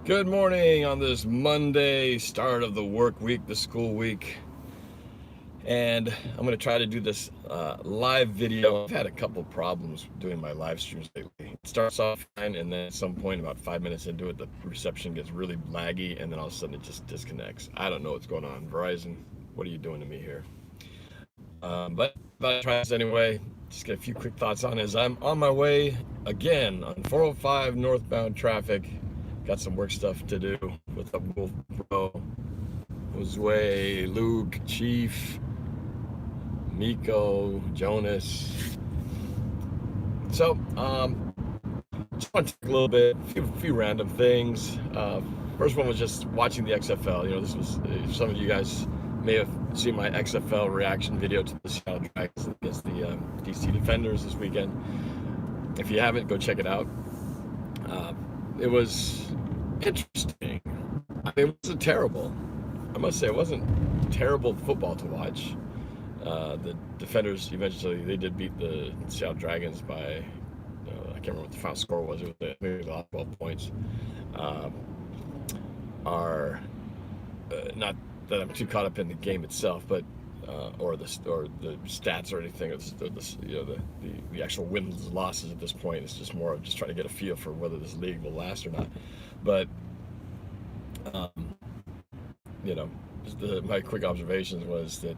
Good morning on this Monday, start of the work week, the school week. And I'm going to try to do this live video. I've had a couple problems doing my live streams lately. It starts off fine, and then at some point, about 5 minutes into it, the reception gets really laggy, and then all of a sudden it just disconnects. I don't know what's going on. Verizon, what are you doing to me here? But I try this anyway. Just get a few quick thoughts on it as I'm on my way again on 405 northbound traffic. Got some work stuff to do. What's up, Wolf Bro? Josue, Luke, Chief, Miko, Jonas. So, just want to take a little bit, a few random things. First one was just watching the XFL. You know, this was, some of you guys may have seen my XFL reaction video to the Seattle Dragons against the DC Defenders this weekend. If you haven't, go check it out. It was interesting. I mean, it wasn't terrible. I must say, it wasn't terrible football to watch. The Defenders eventually, they did beat the Seattle Dragons by, I can't remember what the final score was. It was maybe about 12 points. Not that I'm too caught up in the game itself, but or the stats or anything. It's the actual wins and losses at this point. It's just more of just trying to get a feel for whether this league will last or not. But my quick observations was that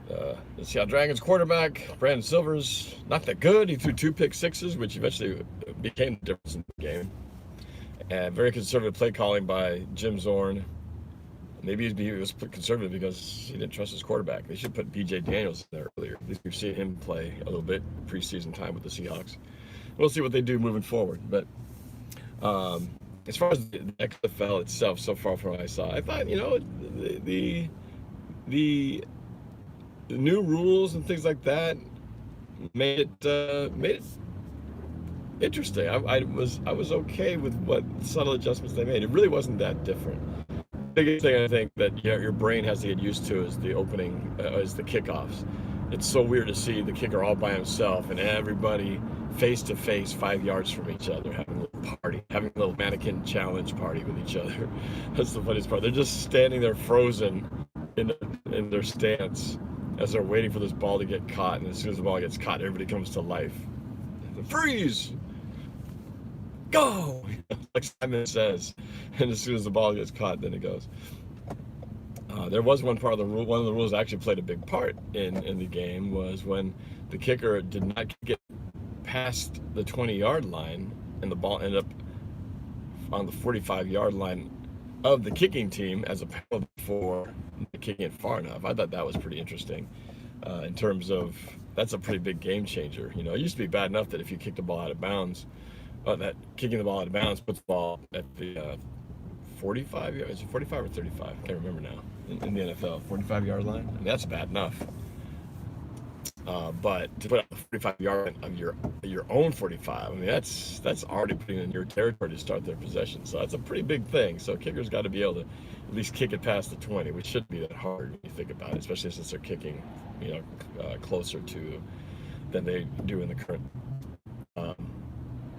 the Seattle Dragons quarterback Brandon Silver's not that good. He threw 2 pick sixes, which eventually became the difference in the game. And very conservative play calling by Jim Zorn. Maybe he was conservative because he didn't trust his quarterback. They should put B.J. Daniels in there earlier. At least we've seen him play a little bit preseason time with the Seahawks. We'll see what they do moving forward. But as far as the XFL itself, so far from what I saw, I thought, the new rules and things like that made it interesting. I was okay with what subtle adjustments they made. It really wasn't that different. Biggest thing I think that your brain has to get used to is the opening, is the kickoffs. It's so weird to see the kicker all by himself and everybody face to face 5 yards from each other, having a little party, having a little mannequin challenge party with each other. That's the funniest part. They're just standing there frozen in their stance as they're waiting for this ball to get caught. And as soon as the ball gets caught, everybody comes to life. Freeze! Go! Like Simon says. And as soon as the ball gets caught, then it goes. There was one part of the rule. One of the rules that actually played a big part in the game was when the kicker did not get past the 20-yard line and the ball ended up on the 45-yard line of the kicking team as a penalty for kicking it far enough. I thought that was pretty interesting in terms of that's a pretty big game changer. You know, it used to be bad enough that if you kicked the ball out of bounds, that kicking the ball out of bounds puts the ball at the 45, is it 45 or 35? I can't remember now. In the NFL, 45-yard line. I mean, that's bad enough. But to put up the 45-yard line of your own 45, I mean, that's already putting in your territory to start their possession. So that's a pretty big thing. So kickers got to be able to at least kick it past the 20, which shouldn't be that hard when you think about it, especially since they're kicking, closer to than they do in the current.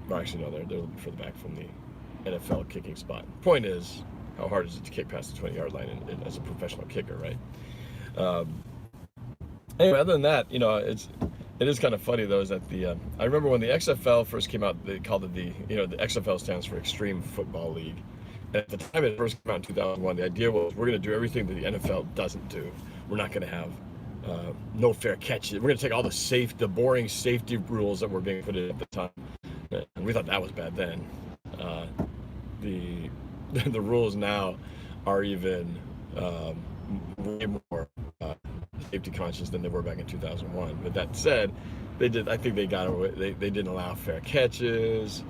Well, actually, no, they're a little bit further back from the NFL kicking spot. Point is, how hard is it to kick past the 20-yard line as a professional kicker, right? Anyway, other than that, it is kind of funny though. Is that I remember when the XFL first came out, they called it the XFL stands for Extreme Football League. And at the time it first came out in 2001, the idea was we're going to do everything that the NFL doesn't do. We're not going to have no fair catch. We're going to take all the boring safety rules that were being put in at the time. And we thought that was bad then. The rules now are even way more safety conscious than they were back in 2001. But that said, I think they got away. They didn't allow fair catches.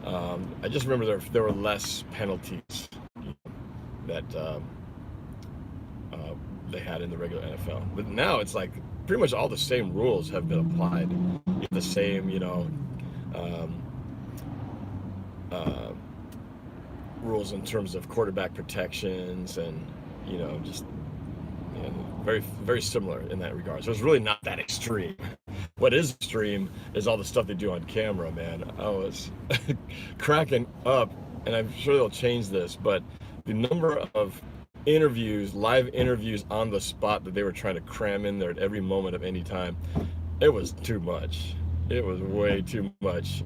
I just remember there were less penalties that they had in the regular NFL. But now it's like pretty much all the same rules have been applied. The same, rules in terms of quarterback protections and very, very similar in that regard. So it's really not that extreme. What is extreme is all the stuff they do on camera, man. I was cracking up and I'm sure they'll change this, but the number of interviews, live interviews on the spot that they were trying to cram in there at every moment of any time, it was too much. It was way too much.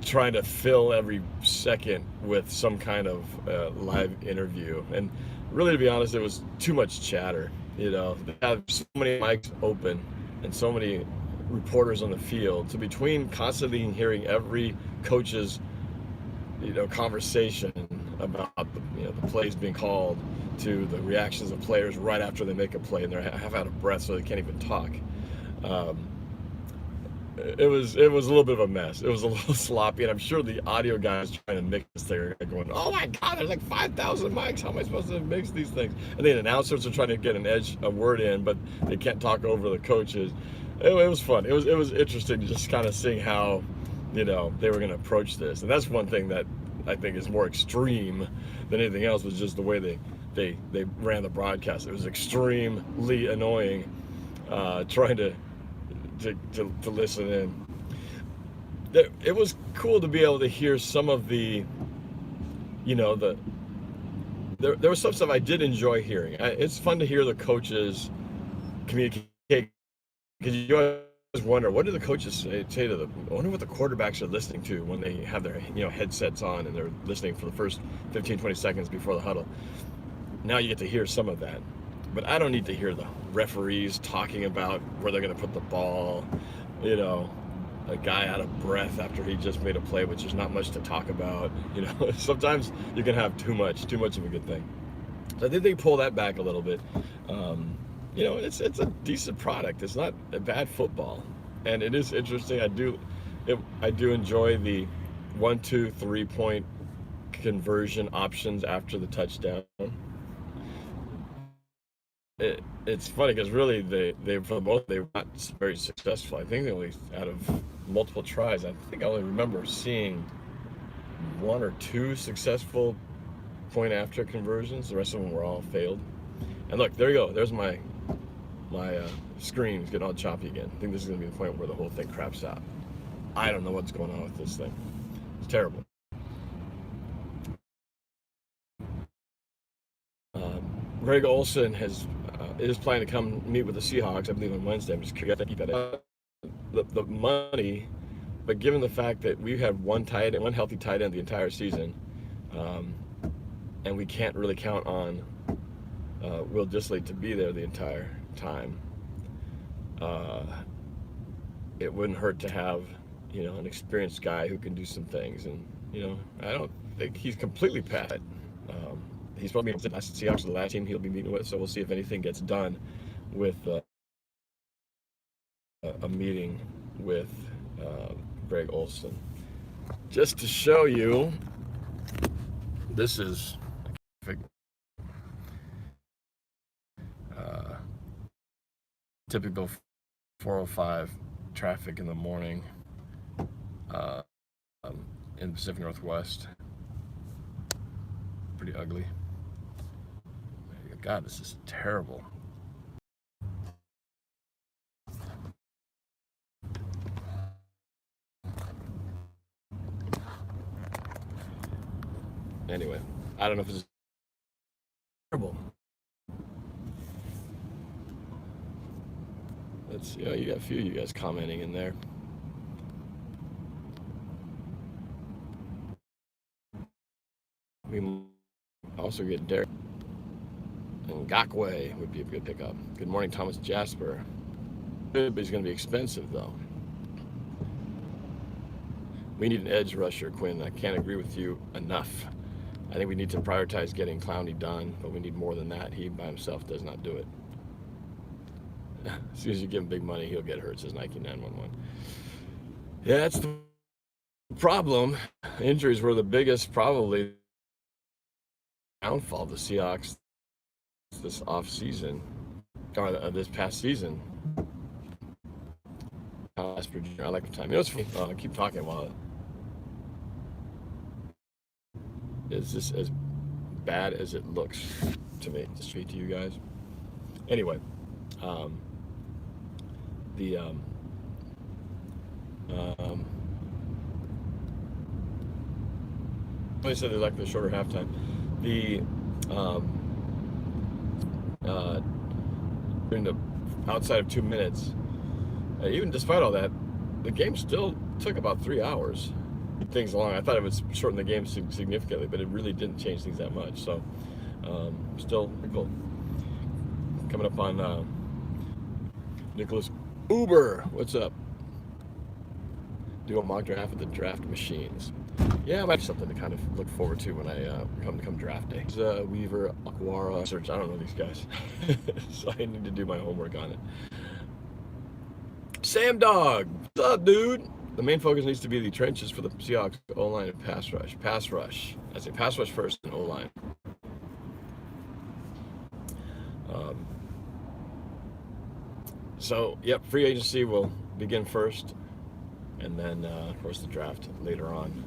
Trying to fill every second with some kind of live interview, and really, to be honest, it was too much chatter. You know, they have so many mics open and so many reporters on the field. So between constantly hearing every coach's, conversation about the plays being called, to the reactions of players right after they make a play and they're half out of breath so they can't even talk. It was a little bit of a mess. It was a little sloppy, and I'm sure the audio guys trying to mix this thing are going, "Oh my God, there's like 5,000 mics. How am I supposed to mix these things?" And then announcers are trying to get a word in, but they can't talk over the coaches. It was fun. It was interesting to just kind of seeing how, they were going to approach this. And that's one thing that I think is more extreme than anything else, was just the way they ran the broadcast. It was extremely annoying, trying to listen in. It was cool to be able to hear some of the, there was some stuff I did enjoy hearing. It's fun to hear the coaches communicate, because you always wonder, what do the coaches say to them? I wonder what the quarterbacks are listening to when they have their headsets on and they're listening for the first 15-20 seconds before the huddle. Now you get to hear some of that. But I don't need to hear the referees talking about where they're going to put the ball, a guy out of breath after he just made a play, which is not much to talk about. Sometimes you can have too much of a good thing. So I think they pull that back a little bit. It's a decent product. It's not a bad football, and it is interesting. I do enjoy the 1-2 3-point conversion options after the touchdown. It's funny because really they for the most they were not very successful. I think they only, out of multiple tries, I think I only remember seeing 1 or 2 successful point after conversions. The rest of them were all failed. And look, there you go. There's my screen is getting all choppy again. I think this is going to be the point where the whole thing craps out. I don't know what's going on with this thing. It's terrible. Greg Olsen is planning to come meet with the Seahawks, I believe, on Wednesday. I'm just curious to keep that the money, but given the fact that we have one healthy tight end the entire season, and we can't really count on Will Dissly to be there the entire time, it wouldn't hurt to have an experienced guy who can do some things. And I don't think he's completely pat. He's probably the Seahawks are the last team he'll be meeting with, so we'll see if anything gets done with a meeting with Greg Olsen. Just to show you, this is typical 405 traffic in the morning in the Pacific Northwest. Pretty ugly. God, this is terrible. Anyway, I don't know if this is terrible. Let's see. You got a few of you guys commenting in there. We also get Derek. And Ngakwe would be a good pickup. Good morning, Thomas Jasper. But he's going to be expensive, though. We need an edge rusher, Quinn. I can't agree with you enough. I think we need to prioritize getting Clowney done, but we need more than that. He by himself does not do it. As soon as you give him big money, he'll get hurt, says Nike 911. Yeah, that's the problem. Injuries were the biggest, probably, downfall of the Seahawks this offseason, or this past season. I like the time. It's funny. I keep talking while. Is this as bad as it looks to me? To speak to you guys. Anyway, They said they like the shorter halftime. The during the outside of 2 minutes, even despite all that, the game still took about 3 hours. Things along. I thought it would shorten the game significantly, but it really didn't change things that much. So, still cool. Coming up on Nicholas Uber. What's up? Do a mock draft of the draft machines. Yeah, it might be something to kind of look forward to when I come draft day. Weaver, Aquara, search. I don't know these guys, so I need to do my homework on it. Sam Dog, what's up, dude? The main focus needs to be the trenches for the Seahawks O-line and pass rush. Pass rush. I say pass rush first and O-line. So, yep, free agency will begin first, and then, of course, the draft later on.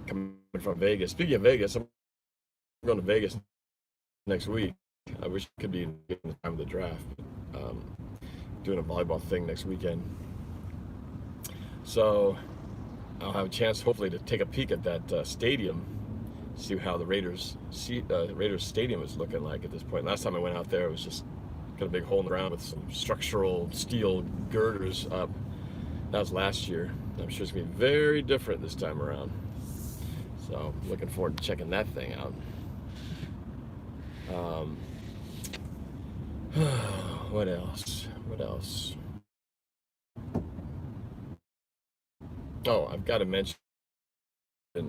Coming from Vegas. Speaking of Vegas, I'm going to Vegas next week. I wish it could be in the time of the draft. Doing a volleyball thing next weekend. So I'll have a chance, hopefully, to take a peek at that stadium, see how the Raiders stadium is looking like at this point. Last time I went out there, it was just got a big hole in the ground with some structural steel girders up. That was last year. I'm sure it's going to be very different this time around. So looking forward to checking that thing out. What else? What else? Oh, I've got to mention, I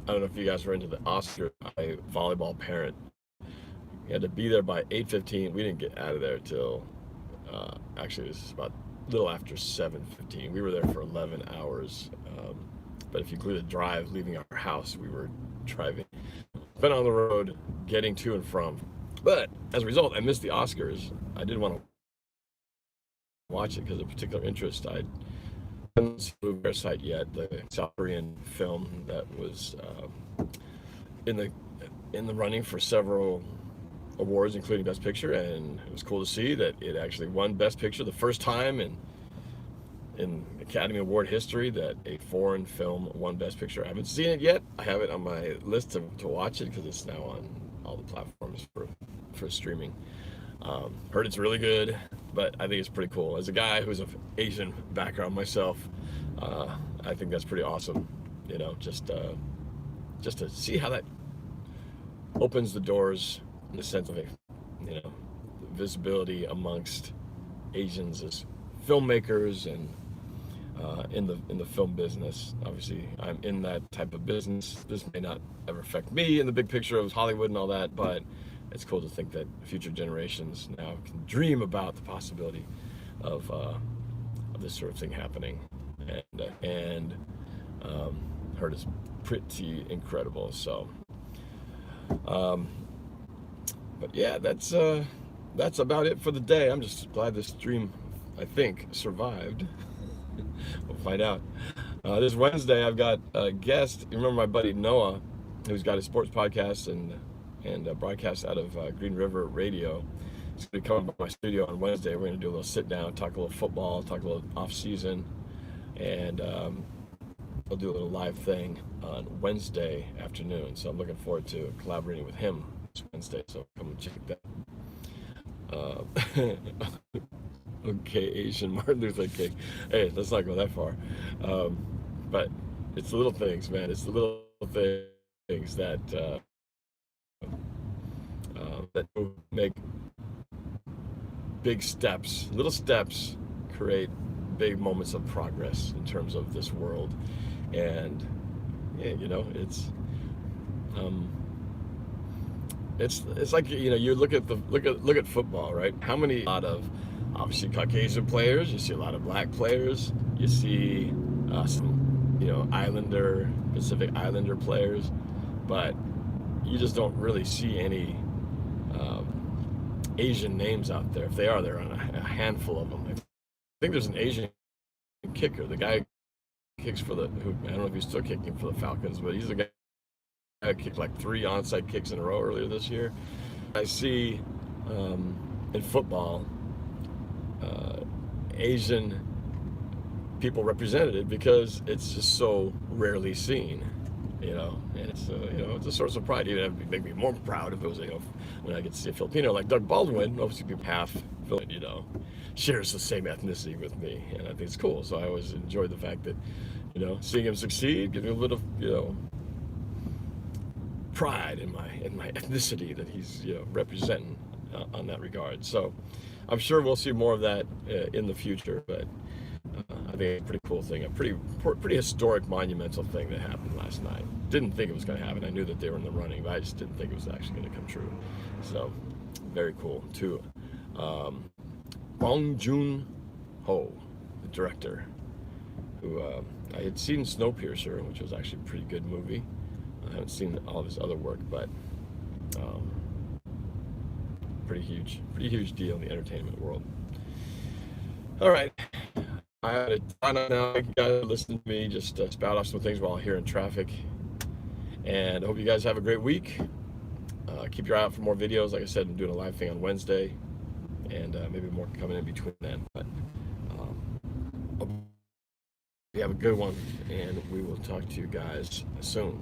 don't know if you guys were into the Oscar, my volleyball parent. We had to be there by 8:15. We didn't get out of there till, actually it was about a little after 7:15. We were there for 11 hours. But if you include a drive leaving our house, we were driving. Been on the road, getting to and from. But as a result, I missed the Oscars. I didn't want to watch it because of particular interest. I haven't seen the Parasite yet, the South Korean film that was in the running for several awards, including Best Picture, and it was cool to see that it actually won Best Picture the first time in Academy Award history that a foreign film won Best Picture. I haven't seen it yet. I have it on my list to watch it because it's now on all the platforms for streaming. Heard it's really good, but I think it's pretty cool. As a guy who's of Asian background myself, I think that's pretty awesome. You know, just to see how that opens the doors in the sense of, you know, visibility amongst Asians as filmmakers and in the film business. Obviously, I'm in that type of business. This may not ever affect me in the big picture of Hollywood and all that, but it's cool to think that future generations now can dream about the possibility of this sort of thing happening. And heard it's pretty incredible. So, but yeah, that's about it for the day. I'm just glad this stream, I think, survived. We'll find out. This Wednesday, I've got a guest. You remember my buddy Noah, who's got a sports podcast and broadcast out of Green River Radio. He's going to come by my studio on Wednesday. We're going to do a little sit down, talk a little football, talk a little off season, and we'll do a little live thing on Wednesday afternoon. So I'm looking forward to collaborating with him this Wednesday. So come and check that. Okay, Asian Martin Luther King. Hey, let's not go that far. But it's the little things, man. It's the little things that make big steps. Little steps create big moments of progress in terms of this world. And yeah, you know, it's like, you know, you look at football, right? How many, a lot of obviously Caucasian players, you see a lot of black players, you see some, you know, Pacific Islander players, but you just don't really see any Asian names out there. If they are, there are a handful of them. I think there's an Asian kicker. The guy kicks I don't know if he's still kicking for the Falcons, but he's the guy who kicked like 3 onside kicks in a row earlier this year. I see in football Asian people represented because it's just so rarely seen. you know, and it's you know, it's a source of pride. Even it'd make me more proud if it was, you know, when I get to see a Filipino like Doug Baldwin, obviously half Filipino, you know, shares the same ethnicity with me, and I think it's cool. So I always enjoy the fact that, you know, seeing him succeed gives me a little bit of, you know, pride in my ethnicity that he's, you know, representing on that regard. So I'm sure we'll see more of that in the future, but I think it's a pretty cool thing, a pretty historic, monumental thing that happened last night. Didn't think it was going to happen. I knew that they were in the running, but I just didn't think it was actually going to come true. So very cool. To Bong Joon-ho, the director, who I had seen Snowpiercer, which was actually a pretty good movie. I haven't seen all of his other work, but pretty huge deal in the entertainment world. All right, I had a ton of now. You guys listen to me just spout off some things while here in traffic, and I hope you guys have a great week. Keep your eye out for more videos. Like I said, I'm doing a live thing on Wednesday, and maybe more coming in between then. But you have a good one, and we will talk to you guys soon.